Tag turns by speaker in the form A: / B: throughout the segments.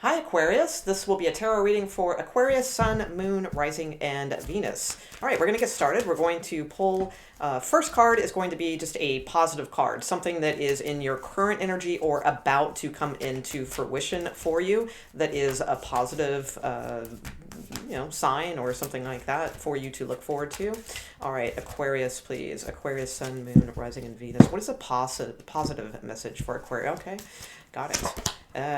A: Hi Aquarius, this will be a tarot reading for Aquarius, Sun, Moon, Rising, and Venus. All right, we're going to get started. We're going to pull, first card is going to be just a positive card, something that is in your current energy or about to come into fruition for you that is a positive sign or something like that for you to look forward to. All right, Aquarius, please. Aquarius, Sun, Moon, Rising, and Venus. What is a positive message for Aquarius? Okay, got it.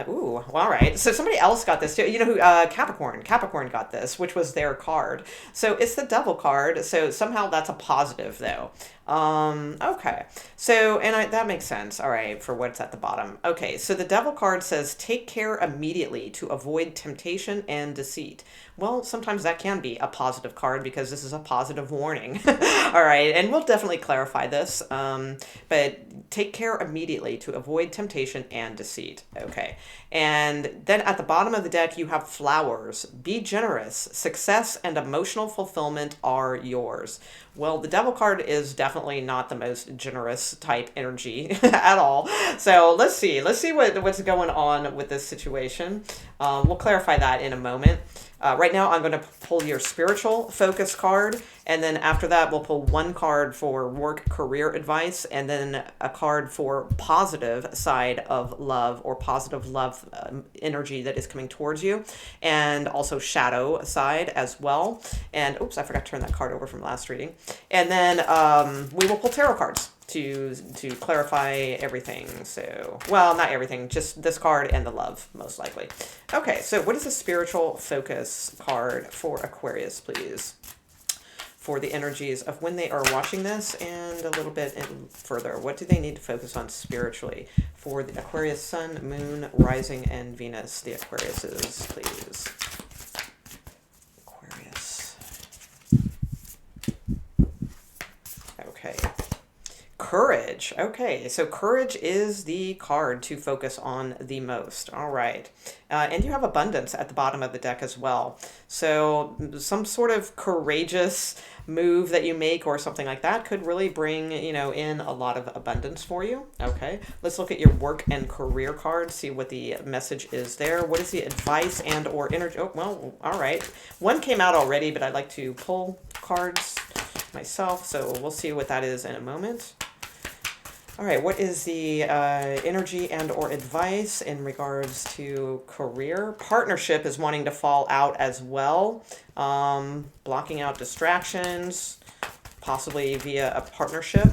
A: Well, all right. So somebody else got this too. You know who? Capricorn. Capricorn got this, which was their card. So it's the Devil card. So somehow that's a positive, though. Okay. So, that makes sense. All right, for what's at the bottom. Okay, so the Devil card says, take care immediately to avoid temptation and deceit. Well, sometimes that can be a positive card because this is a positive warning. All right, and we'll definitely clarify this. But take care immediately to avoid temptation and deceit. Okay, and then at the bottom of the deck, you have flowers. Be generous. Success and emotional fulfillment are yours. Well, the Devil card is definitely not the most generous type energy at all. So let's see what's going on with this situation. We'll clarify that in a moment. Right now, I'm going to pull your spiritual focus card, and then after that, we'll pull one card for work career advice, and then a card for positive side of love or positive love energy that is coming towards you, and also shadow side as well. And oops, I forgot to turn that card over from last reading. And then we will pull tarot cards to clarify everything. So, well, not everything, just this card and the love, most likely. Okay, so what is the spiritual focus card for Aquarius, please? For the energies of when they are watching this and a little bit further. What do they need to focus on spiritually? For the Aquarius, Sun, Moon, Rising, and Venus, the Aquariuses, please. Aquarius. Okay. Courage. Okay, so courage is the card to focus on the most. All right. And you have abundance at the bottom of the deck as well. So some sort of courageous move that you make or something like that could really bring, in a lot of abundance for you. Okay, let's look at your work and career card, see what the message is there. What is the advice and or energy? Oh, well, all right. One came out already, but I'd like to pull cards myself, so we'll see what that is in a moment. All right, what is the energy and or advice in regards to career? Partnership is wanting to fall out as well. Blocking out distractions, possibly via a partnership.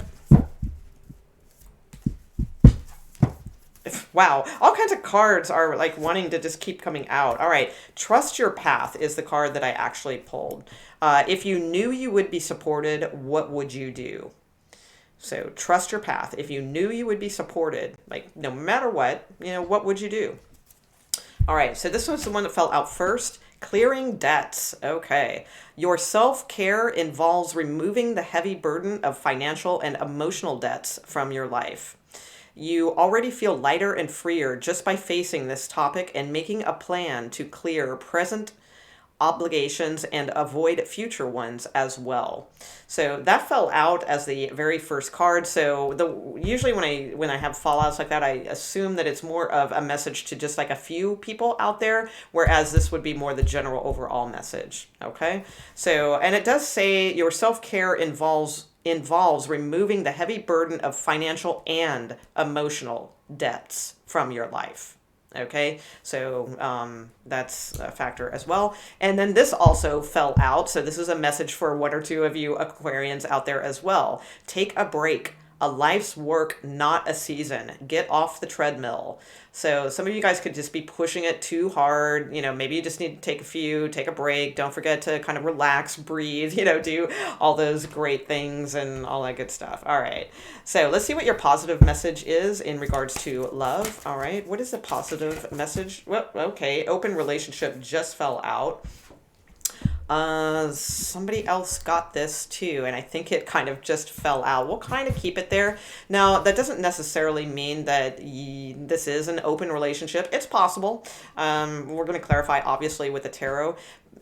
A: Wow, all kinds of cards are like wanting to just keep coming out. All right, trust your path is the card that I actually pulled. If you knew you would be supported, what would you do? So trust your path. If you knew you would be supported, like no matter what would you do? All right, so this was the one that fell out first. Clearing debts. Okay. Your self-care involves removing the heavy burden of financial and emotional debts from your life. You already feel lighter and freer just by facing this topic and making a plan to clear present obligations and avoid future ones as well. So that fell out as the very first card. So usually when I have fallouts like that, I assume that it's more of a message to just like a few people out there, whereas this would be more the general overall message. Okay. So, and it does say your self-care involves removing the heavy burden of financial and emotional debts from your life. Okay, so that's a factor as well. And then this also fell out. So this is a message for one or two of you Aquarians out there as well. Take a break. A life's work, not a season. Get off the treadmill. So some of you guys could just be pushing it too hard. Maybe you just need to take a break. Don't forget to kind of relax, breathe, do all those great things and all that good stuff. All right. So let's see what your positive message is in regards to love. All right. What is the positive message? Well, okay. Open relationship just fell out. Somebody else got this too, and I think it kind of just fell out. We'll kind of keep it there. Now, that doesn't necessarily mean that this is an open relationship. It's possible. We're going to clarify, obviously, with the tarot.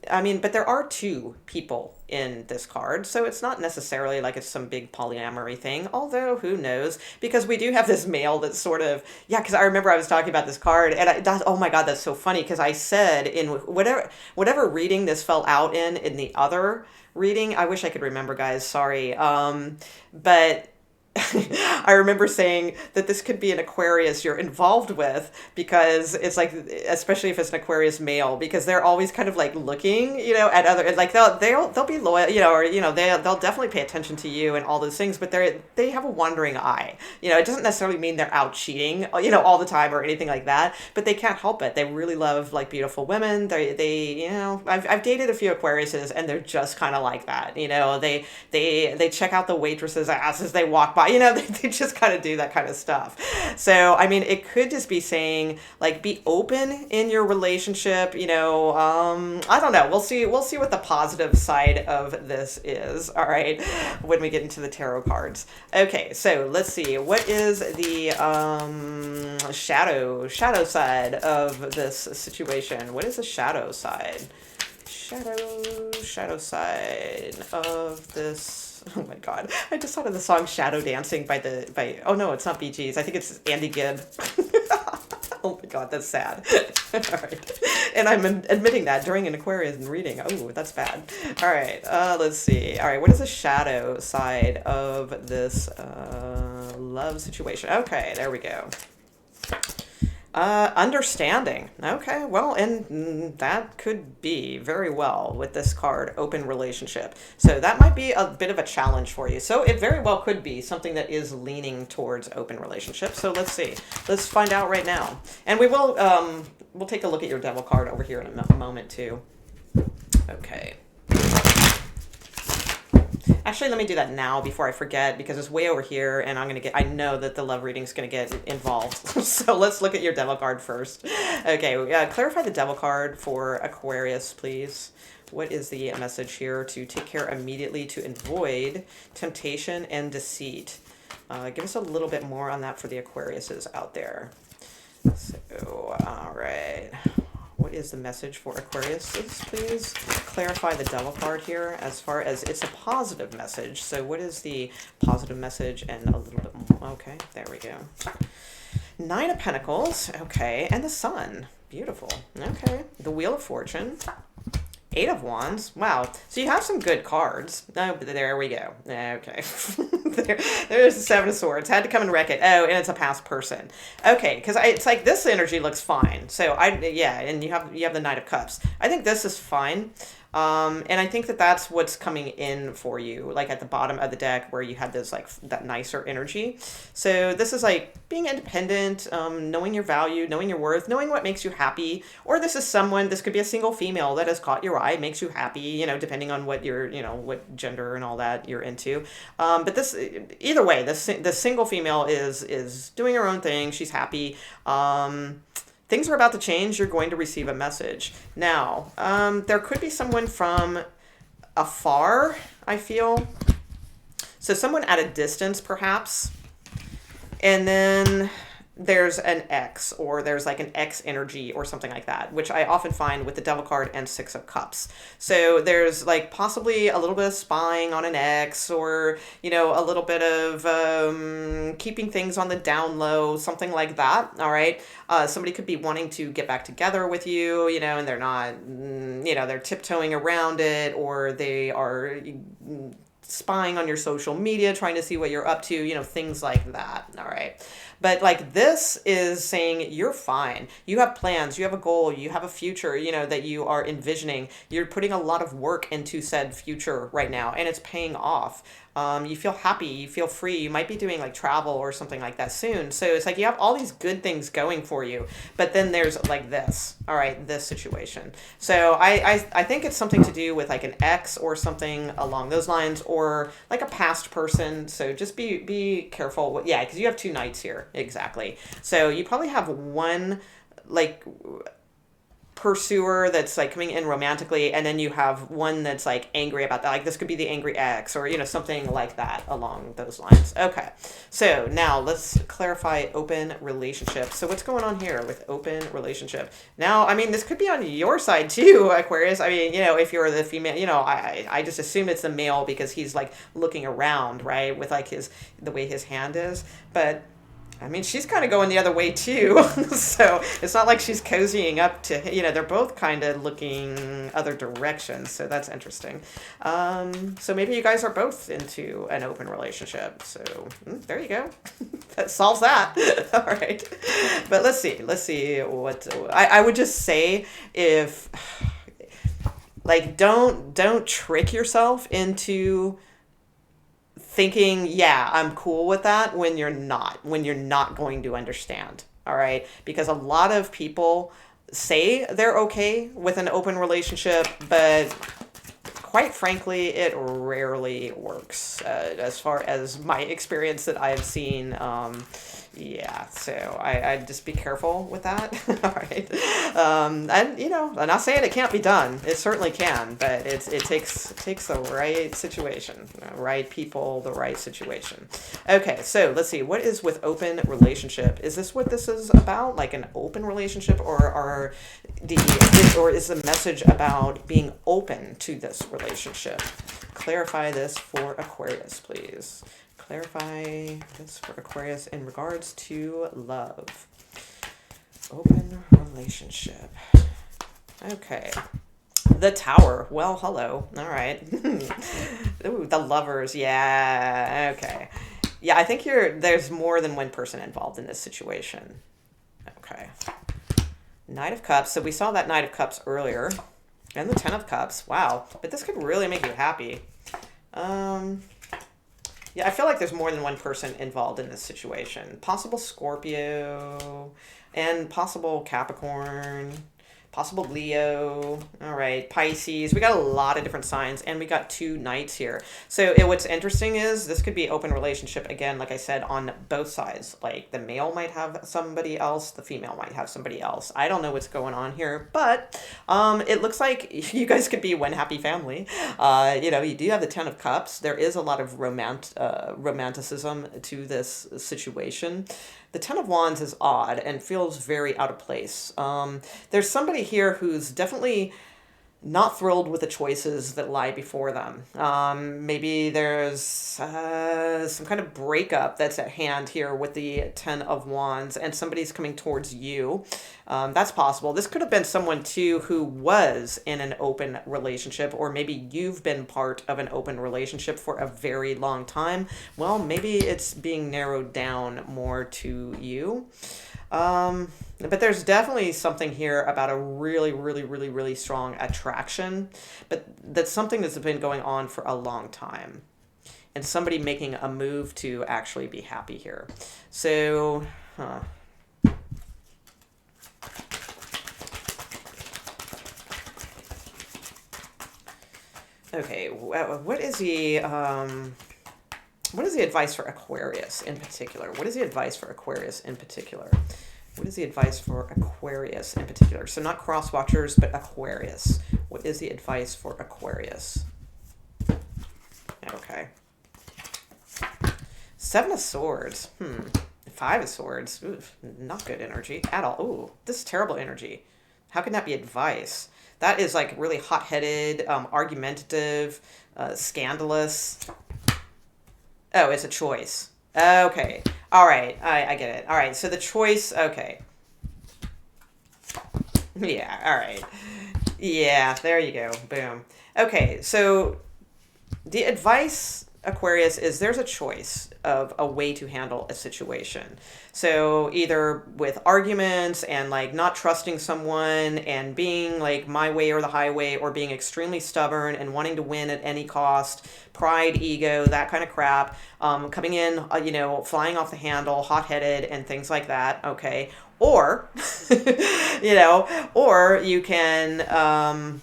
A: I mean, but there are two people in this card, so it's not necessarily like it's some big polyamory thing, although who knows, because we do have this male that's sort of, yeah, because I remember I was talking about this card, and oh my God, that's so funny, because I said in whatever reading this fell out in the other reading, I wish I could remember, guys, sorry, but I remember saying that this could be an Aquarius you're involved with because it's like, especially if it's an Aquarius male, because they're always kind of like looking, at other, like they'll be loyal, or they'll definitely pay attention to you and all those things, but they have a wandering eye. It doesn't necessarily mean they're out cheating, all the time or anything like that, but they can't help it. They really love like beautiful women. I've dated a few Aquariuses and they're just kind of like that. They check out the waitresses' ass as they walk by. They just kind of do that kind of stuff. So, I mean, it could just be saying, like, be open in your relationship, I don't know. We'll see what the positive side of this is, all right, when we get into the tarot cards. Okay, so let's see. What is the shadow side of this situation? What is the shadow side? Shadow side of this. Oh my God. I just thought of the song Shadow Dancing oh no, it's not Bee Gees. I think it's Andy Gibb. Oh my God, that's sad. All right. And I'm admitting that during an Aquarius reading. Oh, that's bad. All right. Let's see. All right. What is the shadow side of this love situation? Okay, there we go. Understanding. Okay, well, and that could be very well with this card, open relationship. So that might be a bit of a challenge for you. So it very well could be something that is leaning towards open relationship. So let's see. Let's find out right now. And we'll take a look at your devil card over here in a moment too. Okay. Actually, let me do that now before I forget, because it's way over here and I know that the love reading is going to get involved. So let's look at your devil card first. Okay, clarify the devil card for Aquarius, please. What is the message here to take care immediately to avoid temptation and deceit? Give us a little bit more on that for the Aquariuses out there. So, all right. What is the message for Aquariuses, please? Clarify the devil card here as far as it's a positive message. So what is the positive message and a little bit more? Okay, there we go. 9 of Pentacles. Okay, and the Sun. Beautiful. Okay, the Wheel of Fortune. 8 of Wands. Wow. So you have some good cards. Oh, there we go. Okay. There's the 7 of Swords. Had to come and wreck it. Oh, and it's a past person. Okay, because it's like this energy looks fine. So and you have the Knight of Cups. I think this is fine. And I think that that's what's coming in for you, like at the bottom of the deck where you had this like that nicer energy. So this is like being independent, knowing your value, knowing your worth, knowing what makes you happy. Or this could be a single female that has caught your eye, makes you happy, depending on what what gender and all that you're into. But either way, the single female is doing her own thing. She's happy. Things are about to change. You're going to receive a message. Now, there could be someone from afar, I feel. So someone at a distance, perhaps. And then there's an X, or there's like an X energy or something like that, which I often find with the Devil card and 6 of Cups. So there's like possibly a little bit of spying on an X, or, a little bit of keeping things on the down low, something like that. All right. Somebody could be wanting to get back together with you, and they're not, they're tiptoeing around it, or they are spying on your social media, trying to see what you're up to, things like that. All right. But like this is saying you're fine. You have plans, you have a goal, you have a future, that you are envisioning. You're putting a lot of work into said future right now, and it's paying off. You feel happy, you feel free. You might be doing like travel or something like that soon. So it's like you have all these good things going for you, but then there's like this, all right, this situation. So I think it's something to do with like an ex or something along those lines, or like a past person. So just be careful. Yeah, because you have 2 knights here. Exactly. So you probably have one like pursuer that's like coming in romantically, and then you have one that's like angry about that. Like this could be the angry ex, or something like that along those lines. Okay, so now let's clarify open relationship. So what's going on here with open relationship? Now, I mean, this could be on your side too, Aquarius. I mean, if you're the female, I just assume it's the male because he's like looking around, right, with like the way his hand is, but I mean, she's kind of going the other way too. So it's not like she's cozying up to, they're both kind of looking other directions. So that's interesting. So maybe you guys are both into an open relationship. So there you go. That solves that. All right. But let's see what I would just say if like, don't trick yourself into thinking, yeah, I'm cool with that when you're not going to understand. All right. Because a lot of people say they're okay with an open relationship, but quite frankly, it rarely works as far as my experience that I've seen. Yeah, so I'd just be careful with that. All right. And, I'm not saying it can't be done. It certainly can, but it takes the right situation, right people, the right situation. Okay, so let's see. What is with open relationship? Is this what this is about? Like an open relationship, or is the message about being open to this relationship? Clarify this for Aquarius, please. Clarify this for Aquarius in regards to love. Open relationship. Okay. The Tower. Well, hello. All right. Ooh, the Lovers. Yeah. Okay. Yeah, I think there's more than one person involved in this situation. Okay. Knight of Cups. So we saw that Knight of Cups earlier. And the Ten of Cups. Wow. But this could really make you happy. Yeah, I feel like there's more than one person involved in this situation. Possible Scorpio and possible Capricorn, possible Leo. All right, Pisces. We got a lot of different signs, and we got two knights here. So what's interesting is this could be open relationship again, like I said, on both sides. Like the male might have somebody else, the female might have somebody else. I don't know what's going on here, but it looks like you guys could be one happy family. You do have the Ten of Cups. There is a lot of romanticism to this situation. The Ten of Wands is odd and feels very out of place. There's somebody here who's definitely not thrilled with the choices that lie before them. Maybe there's some kind of breakup that's at hand here with the Ten of Wands, and somebody's coming towards you. That's possible. This could have been someone, too, who was in an open relationship, or maybe you've been part of an open relationship for a very long time. Well, maybe it's being narrowed down more to you. But there's definitely something here about a really, really, really, really strong attraction, but that's something that's been going on for a long time, and somebody making a move to actually be happy here. So, okay, what is the advice for Aquarius in particular? What is the advice for Aquarius in particular? What is the advice for Aquarius in particular? So not cross watchers, but Aquarius. What is the advice for Aquarius? Okay. Seven of Swords. Five of Swords. Ooh, not good energy at all. Ooh, this is terrible energy. How can that be advice? That is like really hot-headed, argumentative, scandalous. Oh, it's a choice. Okay. All right. I get it. All right. So the choice. Okay. Yeah. All right. Yeah. There you go. Boom. Okay. So the advice, Aquarius, is there's a choice of a way to handle a situation. So either with arguments and like not trusting someone and being like my way or the highway, or being extremely stubborn and wanting to win at any cost, pride, ego, that kind of crap, coming in, flying off the handle, hot-headed and things like that. Okay. Or, or you can,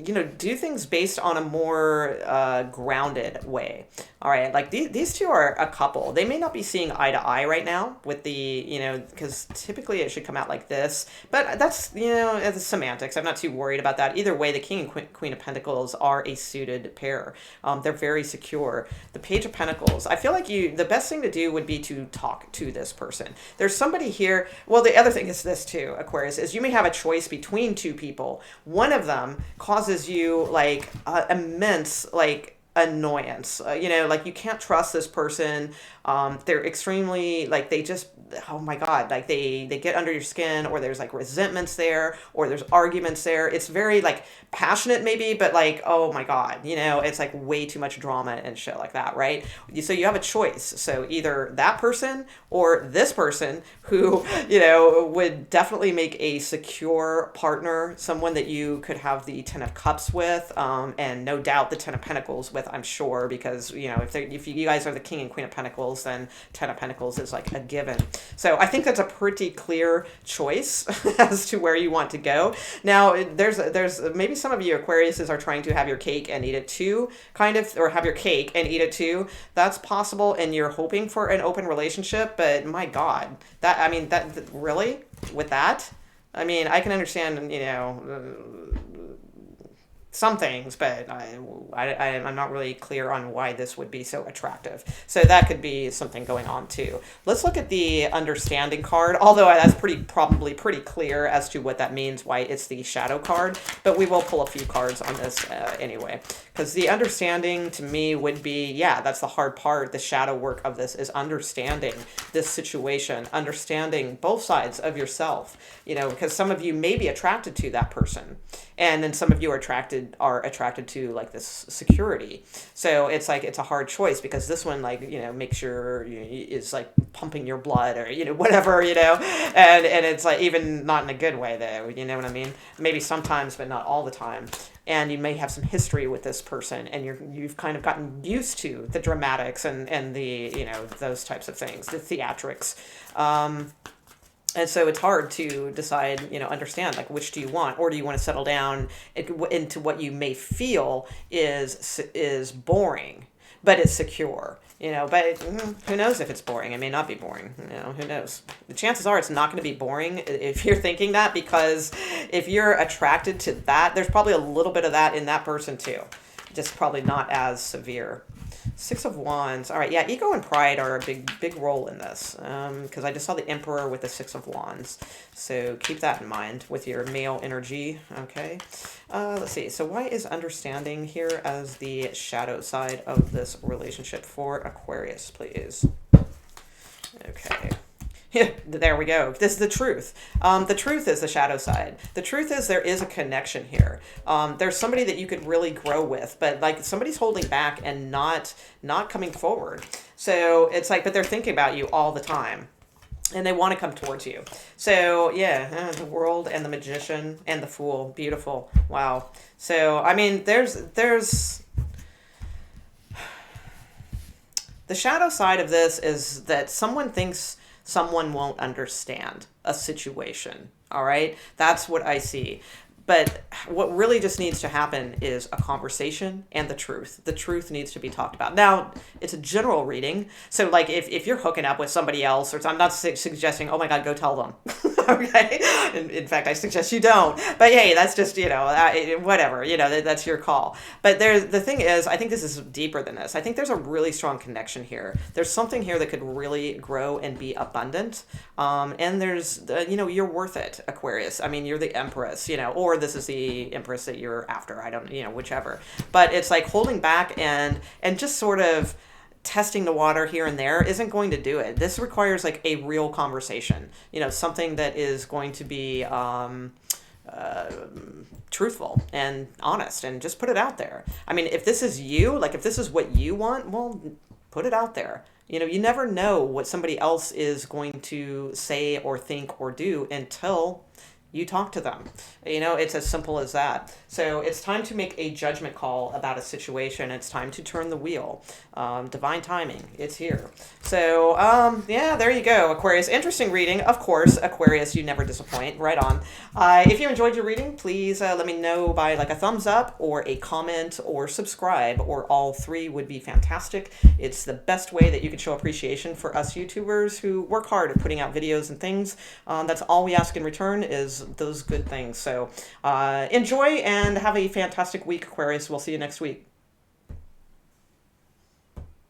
A: do things based on a more grounded way. All right, like these two are a couple. They may not be seeing eye to eye right now with the, because typically it should come out like this, but that's, it's semantics. I'm not too worried about that. Either way, the King and Queen of Pentacles are a suited pair. They're very secure. The Page of Pentacles, I feel like the best thing to do would be to talk to this person. There's somebody here. Well, the other thing is this too, Aquarius, is you may have a choice between two people. One of them causes you like immense like annoyance. Like you can't trust this person. They're extremely like they just oh my god, like they get under your skin, or there's like resentments there, or there's arguments there. It's very like passionate maybe, but like oh my god, it's like way too much drama and shit like that, right? So you have a choice. So either that person or this person who would definitely make a secure partner, someone that you could have the Ten of Cups with, and no doubt the Ten of Pentacles with, I'm sure, because if you guys are the King and Queen of Pentacles, then Ten of Pentacles is like a given. So I think that's a pretty clear choice as to where you want to go. Now, there's maybe some of you Aquariuses are trying to have your cake and eat it too, kind of, or have your cake and eat it too. That's possible, and you're hoping for an open relationship, but my God, that really with that, I can understand, some things, but I'm not really clear on why this would be so attractive. So that could be something going on too. Let's look at the understanding card, although that's probably pretty clear as to what that means, why it's the shadow card, but we will pull a few cards on this anyway. Because the understanding to me would be, yeah, that's the hard part. The shadow work of this is understanding this situation, understanding both sides of yourself, because some of you may be attracted to that person. And then some of you are attracted to like this security. So it's like, it's a hard choice, because this one, like, makes sure is like pumping your blood, or, whatever, and it's like, even not in a good way though, you know what I mean? Maybe sometimes, but not all the time. And you may have some history with this person, and you've kind of gotten used to the dramatics and the, those types of things, the theatrics. And so it's hard to decide, understand, like, which do you want? Or do you want to settle down into what you may feel is boring, but it's secure, but who knows if it's boring? It may not be boring, who knows? The chances are it's not going to be boring if you're thinking that, because if you're attracted to that, there's probably a little bit of that in that person too, just probably not as severe. Six of Wands. All right, yeah, ego and pride are a big role in this, because I just saw the Emperor with the Six of Wands. So keep that in mind with your male energy, okay? Let's see. So why is understanding here as the shadow side of this relationship for Aquarius, please? Okay. Yeah, there we go. This is the truth. The truth is the shadow side. The truth is there is a connection here. There's somebody that you could really grow with, but like somebody's holding back and not coming forward. So it's like, but they're thinking about you all the time, and they want to come towards you. So yeah, the World and the Magician and the Fool. Beautiful. Wow. So, there's the shadow side of this is that someone thinks someone won't understand a situation. All right. That's what I see. But what really just needs to happen is a conversation and the truth. The truth needs to be talked about. Now, it's a general reading. So, like, if you're hooking up with somebody else, or I'm not suggesting, oh my God, go tell them. Okay? In fact, I suggest you don't. But hey, that's just, whatever, that's your call. But the thing is, I think this is deeper than this. I think there's a really strong connection here. There's something here that could really grow and be abundant. And there's, you're worth it, Aquarius. You're the Empress, or this is the Empress that you're after. I don't, whichever. But it's like holding back and just sort of testing the water here and there isn't going to do it. This requires like a real conversation, something that is going to be truthful and honest, and just put it out there. If this is you, like if this is what you want, well, put it out there. You never know what somebody else is going to say or think or do until you talk to them. You know, it's as simple as that. So it's time to make a judgment call about a situation. It's time to turn the wheel. Divine timing, it's here. So, yeah, there you go, Aquarius. Interesting reading. Of course, Aquarius, you never disappoint. Right on. If you enjoyed your reading, please let me know by like a thumbs up or a comment or subscribe, or all three would be fantastic. It's the best way that you can show appreciation for us YouTubers who work hard at putting out videos and things. That's all we ask in return, is those good things. So enjoy and have a fantastic week, Aquarius. We'll see you next week.